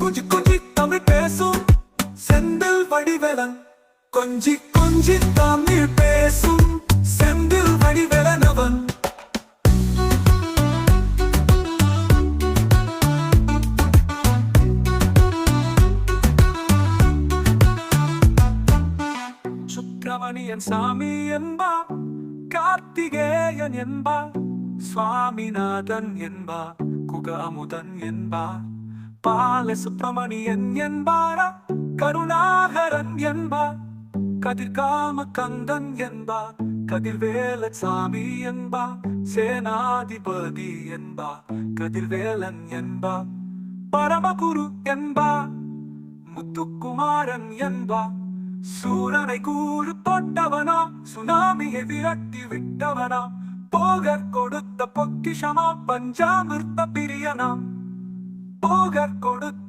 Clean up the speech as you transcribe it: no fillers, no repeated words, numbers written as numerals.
கொஞ்சி கொஞ்சி தமிழ் பேசும் செந்தில் வடிவேலன். கொஞ்சி கொஞ்சி தமிழ் பேசும் செந்தில் வடிவேலன் அவன். சுப்பிரமணியன் சாமி என்பார், கார்த்திகேயன் என்பார், சுவாமிநாதன் என்பார், குக அமுதன் என்பார், பாலசுப்பிரமணியன் என்பாரா, கருணாகரன் என்பார், கதிர்காம கந்தன் என்பார், கதிர்வேலன் சாமி என்பார், சேனாதிபதி என்பார், கதிர்வேலன் என்பார், பரமகுரு என்பார், முத்துக்குமாரன் என்பார், சூரனை கூறு தொட்டவனா, சுனாமியை விரட்டி விட்டவனா, போகர் கொடுத்த பொக்கிஷமா, பஞ்சாமிர்த பிரியனா, போகர் கொடுத்த